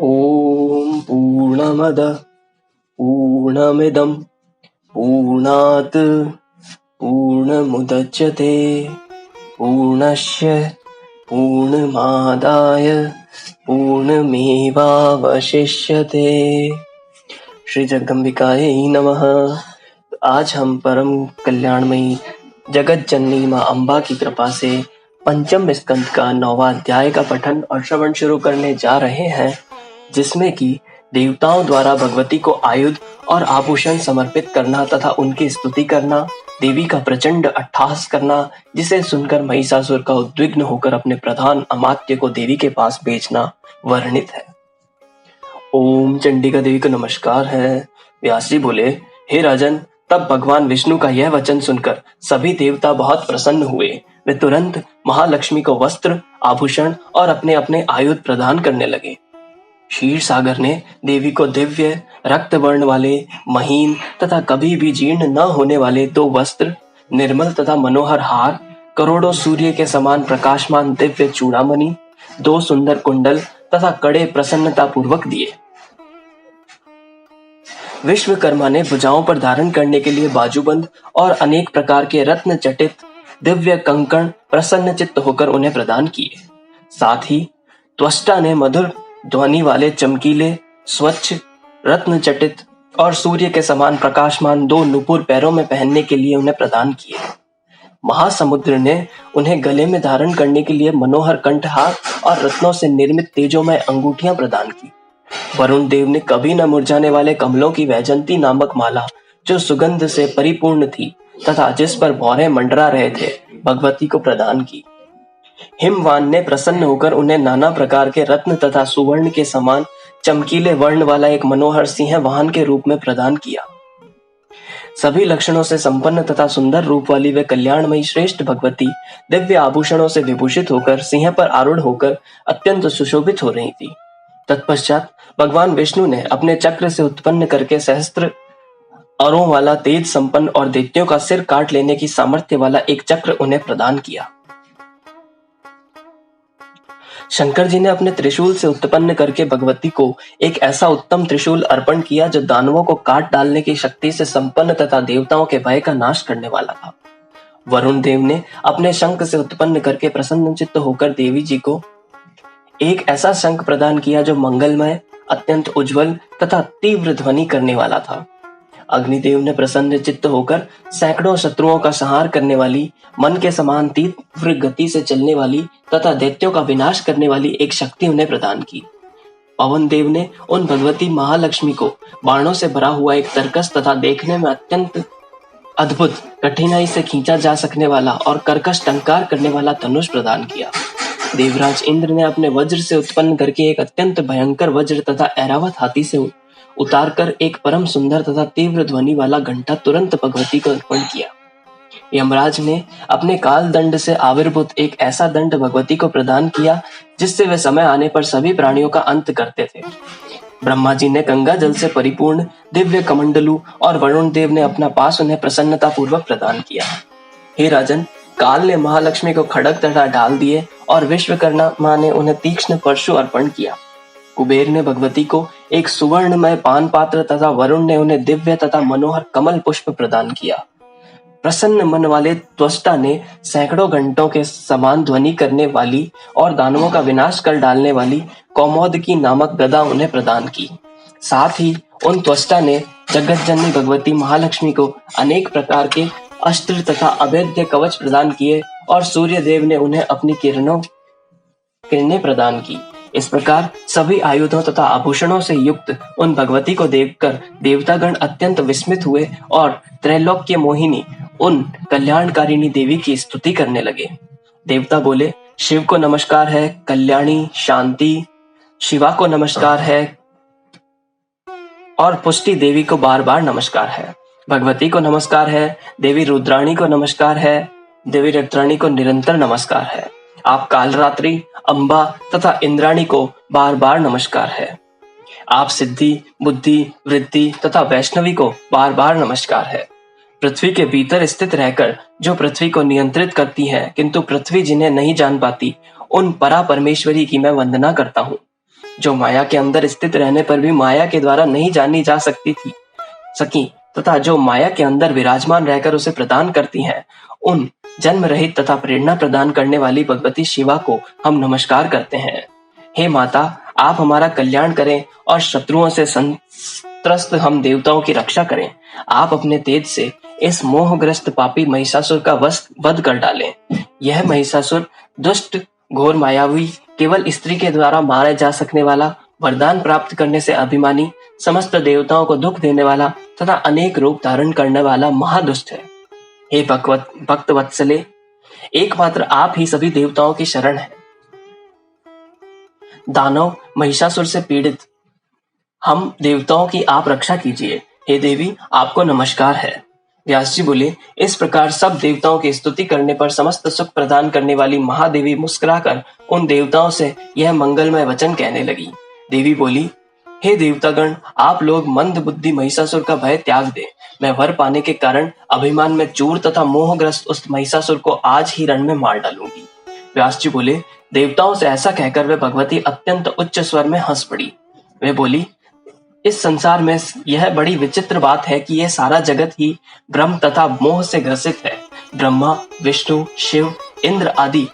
ॐ पूर्णमदः पूर्णमिदं पूर्णात् पूर्णमुदच्यते पूर्णस्य पूर्णमादाय पूर्णमेवावशिष्यते। श्री जगदम्बिकायै नमः। आज हम परम कल्याणमयी जगत जननी माँ अम्बा की कृपा से पंचम स्कंद का 9वां अध्याय का पठन और श्रवण शुरू करने जा रहे हैं, जिसमें कि देवताओं द्वारा भगवती को आयुध और आभूषण समर्पित करना तथा उनकी स्तुति करना, देवी का प्रचंड अट्टहास करना, जिसे सुनकर महिषासुर का उद्विग्न होकर अपने प्रधान अमात्य को देवी के पास भेजना वर्णित है। ओम चंडिका देवी को नमस्कार है। व्यास जी बोले, हे राजन, तब भगवान विष्णु का यह वचन सुनकर सभी देवता बहुत प्रसन्न हुए। वे तुरंत महालक्ष्मी को वस्त्र, आभूषण और अपने अपने आयुध प्रदान करने लगे। क्षीर सागर ने देवी को दिव्य रक्त वर्ण वाले, महीन तथा कभी भी जीर्ण न होने वाले 2 वस्त्र, निर्मल तथा मनोहर हार, करोड़ों सूर्य के समान प्रकाशमान दिव्य चूड़ामणि, 2 सुंदर कुंडल तथा कड़े प्रसन्नता पूर्वक दिए। विश्वकर्मा ने भुजाओं पर धारण करने के लिए बाजूबंद और अनेक प्रकार के रत्न चटित दिव्य कंकण प्रसन्न चित्त होकर उन्हें प्रदान किए। साथ ही त्वष्टा ने मधुर ध्वनि वाले चमकीले, स्वच्छ, रत्न चटित और सूर्य के समान प्रकाशमान 2 नुपुर पैरों में पहनने के लिए उन्हें प्रदान किए। महासमुद्र ने उन्हें गले में धारण करने के लिए मनोहर कंठहार और रत्नों से निर्मित तेजोमय अंगूठियां प्रदान की। वरुण देव ने कभी न मुरझाने वाले कमलों की वैजंती नामक माला, जो सुगंध से परिपूर्ण थी तथा जिस पर भौरे मंडरा रहे थे, भगवती को प्रदान की। हिमवान ने प्रसन्न होकर उन्हें नाना प्रकार के रत्न तथा सुवर्ण के समान चमकीले वर्ण वाला एक मनोहर सिंह वाहन के रूप में प्रदान किया। सभी लक्षणों से संपन्न तथा सुंदर रूप वाली वे कल्याणमयी श्रेष्ठ भगवती दिव्य आभूषणों से विभूषित होकर सिंह पर आरूढ़ होकर अत्यंत सुशोभित हो रही थी। तत्पश्चात भगवान विष्णु ने अपने चक्र से उत्पन्न करके सहस्त्र अरों वाला तेज संपन्न और दैत्यों का सिर काट लेने की सामर्थ्य वाला एक चक्र उन्हें प्रदान किया। शंकर जी ने अपने त्रिशूल से उत्पन्न करके भगवती को एक ऐसा उत्तम त्रिशूल अर्पण किया जो दानवों को काट डालने की शक्ति से संपन्न तथा देवताओं के भय का नाश करने वाला था। वरुण देव ने अपने शंख से उत्पन्न करके प्रसन्नचित्त होकर देवी जी को एक ऐसा शंख प्रदान किया जो मंगलमय, अत्यंत उज्जवल तथा तीव्र ध्वनि करने वाला था। अग्निदेव ने प्रसन्न चित्त होकर सैकड़ों शत्रुओं का संहार करने वाली, मन के समान तीव्र गति से चलने वाली तथा दैत्यों का विनाश करने वाली एक शक्ति उन्हें प्रदान की। पवन देव ने उन भगवती महालक्ष्मी को बाणों से भरा हुआ एक तरकस तथा देखने में अत्यंत अद्भुत, कठिनाई से खींचा जा सकने वाला और कर्कश टंकार करने वाला धनुष प्रदान किया। देवराज इंद्र ने अपने वज्र से उत्पन्न करके एक अत्यंत भयंकर वज्र तथा ऐरावत हाथी से उतारकर एक परम सुंदर तथा तीव्र ध्वनि वाला घंटा तुरंत भगवती को अर्पण किया। यमराज ने अपने काल दंड से आविर्भूत एक ऐसा दंड भगवती को प्रदान किया जिससे वे समय आने पर सभी प्राणियों का अंत करते थे। ब्रह्मा जी ने गंगा जल से परिपूर्ण दिव्य कमंडलू और वरुण देव ने अपना पास उन्हें प्रसन्नता पूर्वक प्रदान किया। हे राजन, काल ने महालक्ष्मी को खड़ग तथा ढाल दिए और विश्वकर्मा ने उन्हें तीक्ष्ण परशु अर्पण किया। कुबेर ने भगवती को एक सुवर्णमय पान पात्र तथा वरुण ने उन्हें दिव्य तथा मनोहर कमल पुष्प प्रदान किया। प्रसन्न मन वाले त्वष्टा ने सैकड़ों घंटों के समान ध्वनि करने वाली और दानवों का विनाश कर डालने वाली कौमोदकी नामक गदा उन्हें प्रदान की। साथ ही उन त्वष्टा ने जगत जननी भगवती महालक्ष्मी को अनेक प्रकार के अस्त्र तथा अभेद्य कवच प्रदान किए और सूर्य देव ने उन्हें अपनी किरणें प्रदान की। इस प्रकार सभी आयुधों तथा आभूषणों से युक्त उन भगवती को देखकर देवतागण अत्यंत विस्मित हुए और त्रैलोक्य मोहिनी उन कल्याणकारिणी देवी की स्तुति करने लगे। देवता बोले, शिव को नमस्कार है, कल्याणी शांति, शिवा को नमस्कार है और पुष्टि देवी को बार बार नमस्कार है, भगवती को नमस्कार है, देवी रुद्राणी को नमस्कार है, देवी रुद्राणी को निरंतर नमस्कार है। आप कालरात्रि, अम्बा तथा इंद्राणी को बार बार नमस्कार है। आप सिद्धि, बुद्धि, वृद्धि तथा वैष्णवी को बार बार नमस्कार है। पृथ्वी के भीतर स्थित रहकर जो पृथ्वी को नियंत्रित करती है, किंतु पृथ्वी जिन्हें नहीं जान पाती, उन परा परमेश्वरी की मैं वंदना करता हूँ। जो माया के अंदर स्थित रहने पर भी माया के द्वारा नहीं जानी जा सकी तथा जो माया के अंदर विराजमान रहकर उसे प्रदान करती हैं, उन जन्म रहित तथा प्रेरणा प्रदान करने वाली भगवती शिवा को हम नमस्कार करते हैं। हे माता, आप हमारा कल्याण करें और शत्रुओं से संत्रस्त हम देवताओं की रक्षा करें। आप अपने तेज से इस मोहग्रस्त पापी महिषासुर का वध कर डालें। यह महिषासुर दुष्ट, घोर मायावी, केवल स्त्री के द्वारा मारा जा सकने वाला, वरदान प्राप्त करने से अभिमानी, समस्त देवताओं को दुख देने वाला तथा अनेक रूप धारण करने वाला महादुष्ट है। हे भक्त वत्सले, एकमात्र आप ही सभी देवताओं की शरण है। दानव महिषासुर से पीड़ित हम देवताओं की आप रक्षा कीजिए। हे देवी, आपको नमस्कार है। व्यास जी बोले, इस प्रकार सब देवताओं की स्तुति करने पर समस्त सुख प्रदान करने वाली महादेवी मुस्कुराकर उन देवताओं से यह मंगलमय वचन कहने लगी। देवी बोली, हे देवतागण, आप लोग मंद बुद्धि महिषासुर का भय त्याग दे। मैं वर पाने के कारण अभिमान में चूर तथा मोहग्रस्त उस महिषासुर को आज ही रण में मार डालूंगी। व्यास जी बोले, देवताओं से ऐसा कहकर वे भगवती अत्यंत उच्च स्वर में हंस पड़ी। वे बोली, इस संसार में यह बड़ी विचित्र बात है कि यह सारा जगत ही भ्रम तथा मोह से ग्रसित है। ब्रह्मा, विष्णु, शिव, इंद्र आदि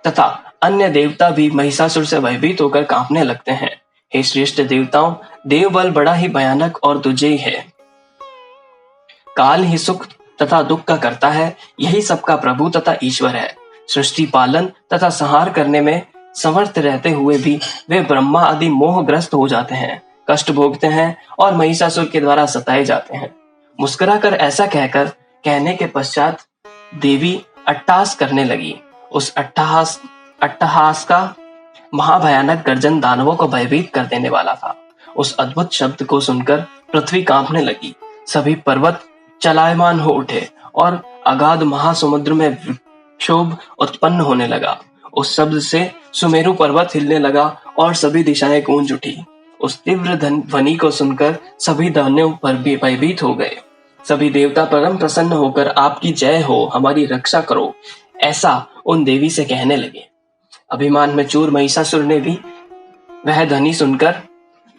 तथा अन्य देवता भी महिषासुर से भयभीत होकर कांपने लगते हैं। हे श्रेष्ठ देवताओं, देवबल बड़ा ही भयानक और दुर्जयी है। काल ही सुख तथा दुख का करता है। यही सबका प्रभु तथा ईश्वर है। सृष्टि पालन तथा संहार करने में समर्थ रहते हुए भी वे ब्रह्मा आदि मोहग्रस्त हो जाते हैं, कष्ट भोगते हैं और महिषासुर के द्वारा सताए जाते हैं। मुस्कुराकर ऐसा कहने के पश्चात देवी अट्टहास करने लगी। उस अट्टहास का महाभयानक गर्जन दानवों को भयभीत कर देने वाला था। उस अद्भुत शब्द को सुनकर पृथ्वी कांपने लगी। सभी पर्वत चलायमान हो उठे और अगाध महासमुद्र में क्षोभ उत्पन्न होने लगा। उस शब्द से सुमेरु पर्वत हिलने लगा और सभी दिशाएं गूंज उठी। उस तीव्र ध्वनि को सुनकर सभी दानव पर भी भयभीत हो गए। सभी देवता परम प्रसन्न होकर आपकी जय हो, हमारी रक्षा करो, ऐसा उन देवी से कहने लगे। अभिमान में चूर महिषासुर ने भी वह ध्वनि सुनकर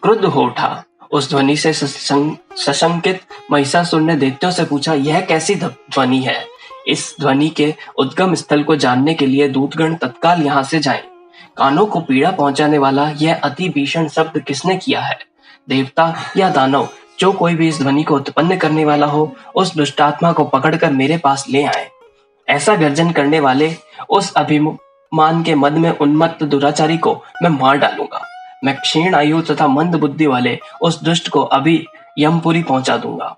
क्रुद्ध हो उठा। उस ध्वनि से सशंकित महिषासुर ने दैत्यों से पूछा, यह कैसी ध्वनि है? इस ध्वनि के उद्गम स्थल को जानने के लिए दूतगण तत्काल यहाँ से जाएं। कानों को पीड़ा पहुंचाने वाला यह अति भीषण शब्द किसने किया है? देवता या दानव, जो कोई भी इस ध्वनि को उत्पन्न करने वाला हो, उस दुष्टात्मा को पकड़कर मेरे पास ले आए। ऐसा गर्जन करने वाले उस अभिमान के मद में उन्मत्त दुराचारी को मैं मार डालूंगा। मैं क्षीण आयु तथा मंद बुद्धि वाले उस दुष्ट को अभी यमपुरी पहुंचा दूंगा।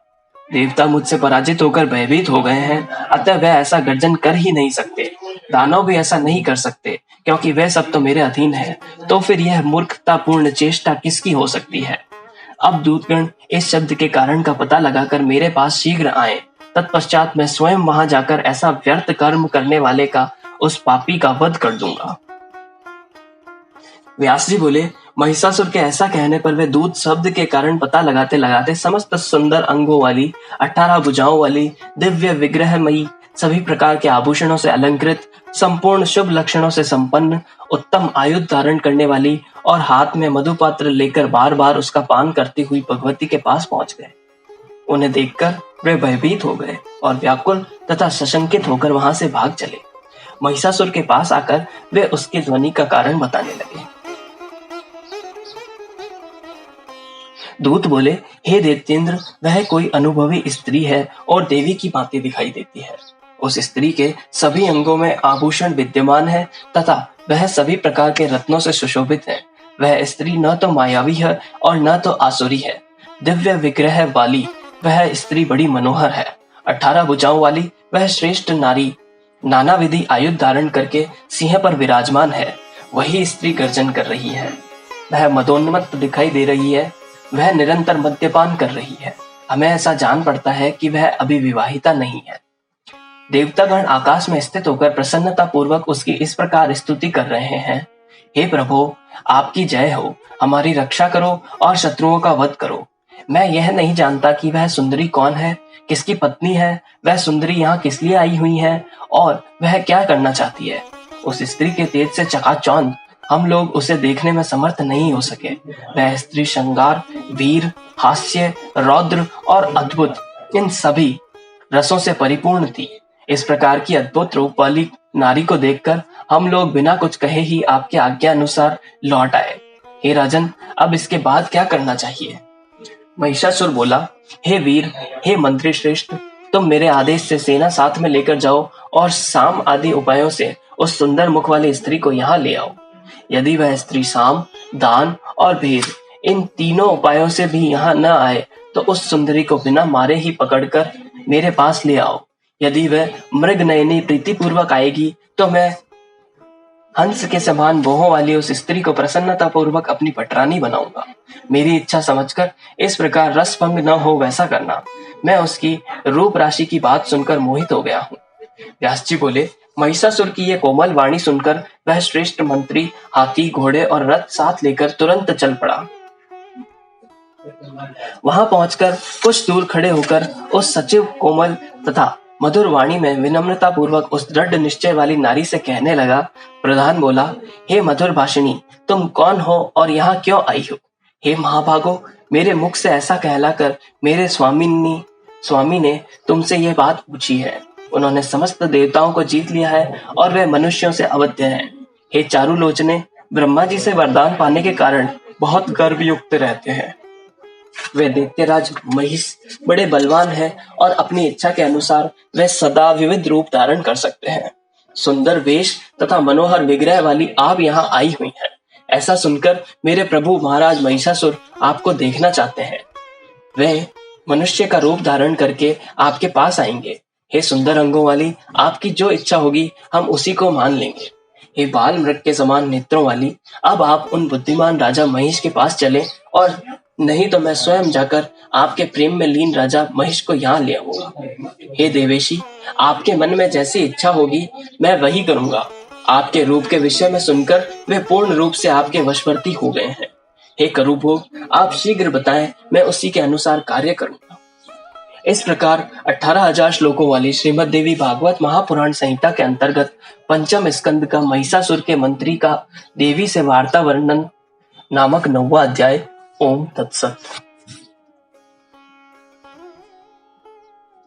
देवता मुझसे पराजित होकर भयभीत हो गए हैं, अतः वह ऐसा गर्जन कर ही नहीं सकते। दानव भी ऐसा नहीं कर सकते, क्योंकि वह सब तो मेरे अधीन है। तो फिर यह मूर्खतापूर्ण चेष्टा किसकी हो सकती है? अब दूतगण इस शब्द के कारण का पता लगाकर मेरे पास शीघ्र आए। तत्पश्चात मैं स्वयं वहां जाकर ऐसा व्यर्थ कर्म करने वाले का, उस पापी का वध कर दूंगा। व्यास जी बोले, महिषासुर के ऐसा कहने पर वे दूत शब्द के कारण पता लगाते लगाते समस्त सुंदर अंगों वाली, 18 भुजाओं वाली, दिव्य विग्रहमयी, सभी प्रकार के आभूषणों से अलंकृत, संपूर्ण शुभ लक्षणों से संपन्न, उत्तम आयुध धारण करने वाली और हाथ में मधुपात्र लेकर बार बार उसका पान करती हुई भगवती के पास पहुंच गए। उन्हें देखकर वे भयभीत हो गए और व्याकुल तथा सशंकित होकर वहां से भाग चले। महिषासुर के पास आकर वे उसकी ध्वनि का कारण बताने लगे। दूत बोले, हे दैत्येंद्र, वह कोई अनुभवी स्त्री है और देवी की भांति दिखाई देती है। उस स्त्री के सभी अंगों में आभूषण विद्यमान है तथा वह सभी प्रकार के रत्नों से सुशोभित है। वह स्त्री न तो मायावी है और न तो आसुरी है। दिव्य विग्रह वाली वह स्त्री बड़ी मनोहर है। 18 भुजाओं वाली वह श्रेष्ठ नारी नाना विधि आयुध धारण करके सिंह पर विराजमान है। वही स्त्री गर्जन कर रही है। वह मदोन्मत्त दिखाई दे रही है। वह निरंतर मद्यपान कर रही है। हमें ऐसा जान पड़ता है कि वह अभी विवाहिता नहीं है। देवतागण आकाश में स्थित होकर प्रसन्नता पूर्वक उसकी इस प्रकार स्तुति कर रहे हैं। हे प्रभु, आपकी जय हो, हमारी रक्षा करो और शत्रुओं का वध करो। मैं यह नहीं जानता कि वह सुंदरी कौन है, किसकी पत्नी है, वह सुंदरी यहाँ किस लिए आई हुई है और वह क्या करना चाहती है। उस स्त्री के तेज से चकाचौंध हम लोग उसे देखने में समर्थ नहीं हो सके। वह स्त्री श्रृंगार, वीर, हास्य, रौद्र और अद्भुत, इन सभी रसों से परिपूर्ण थी। इस प्रकार की अद्भुत रूप वाली नारी को देखकर हम लोग बिना कुछ कहे ही आपके आज्ञा अनुसार लौट आए। हे राजन, अब इसके बाद क्या करना चाहिए? महिषासुर बोला, हे वीर, हे मंत्री श्रेष्ठ, तुम मेरे आदेश से सेना साथ में लेकर जाओ और साम आदि उपायों से उस सुंदर मुख वाली स्त्री को यहाँ ले आओ। यदि वह स्त्री साम, दान और भेद, इन तीनों उपायों से भी यहाँ न आए तो उस सुंदरी को बिना मारे ही पकड़कर मेरे पास ले आओ। यदि वह मृग नयनी प्रीतिपूर्वक आएगी तो मैं हंस के समान बोहों वाली उस स्त्री को प्रसन्नता पूर्वक अपनी पटरानी बनाऊंगा। मेरी इच्छा समझकर इस प्रकार रस भंग न हो वैसा करना। मैं उसकी रूप राशि की बात सुनकर मोहित हो गया हूँ। व्यास जी बोले, महिषासुर की ये कोमल वाणी सुनकर वह श्रेष्ठ मंत्री हाथी, घोड़े और रथ साथ लेकर तुरंत चल पड़ा। वहां पहुंचकर कुछ दूर खड़े होकर उस सचिव कोमल तथा मधुर वाणी में विनम्रता पूर्वक उस दृढ़ निश्चय वाली नारी से कहने लगा। प्रधान बोला, हे मधुर भाषिणी, तुम कौन हो और यहाँ क्यों आई हो? हे महाभागो, मेरे मुख से ऐसा कहलाकर मेरे स्वामी ने तुमसे यह बात पूछी है। उन्होंने समस्त देवताओं को जीत लिया है और वे मनुष्यों से अवध्य हैं। हे चारुलोचने, ब्रह्मा जी से वरदान पाने के कारण बहुत गर्वयुक्त रहते हैं। वे दैत्यराज महिष बड़े बलवान हैं और अपनी इच्छा के अनुसार वे सदा विविध रूप धारण कर सकते हैं। सुंदर वेश तथा मनोहर विग्रह वाली आप यहाँ आई हुई हैं। ऐसा सुनकर मेरे प्रभु महाराज महिषासुर आपको देखना चाहते हैं। वे मनुष्य का रूप धारण करके आपके पास आएंगे। हे सुंदर अंगों वाली, आपकी जो इच्छा होगी हम उसी को मान लेंगे। हे बाल मृग के समान नेत्रों वाली, अब आप उन बुद्धिमान राजा महिष के पास चले, और नहीं तो मैं स्वयं जाकर आपके प्रेम में लीन राजा महिष को यहाँ ले आऊंगा। हे देवेशी, आपके मन में जैसी इच्छा होगी मैं वही करूंगा। आपके रूप के विषय में सुनकर वे पूर्ण रूप से आपके वशवर्ती हो गए हैं। हे करुभोग, आप शीघ्र बताएं, मैं उसी के अनुसार कार्य करूंगा। इस प्रकार 18,000 श्लोकों वाली श्रीमद् देवी भागवत महापुराण संहिता के अंतर्गत पंचम स्कंद का महिषासुर के मंत्री का देवी से वार्ता वर्णन नामक 9वां अध्याय। ओम तत्सत।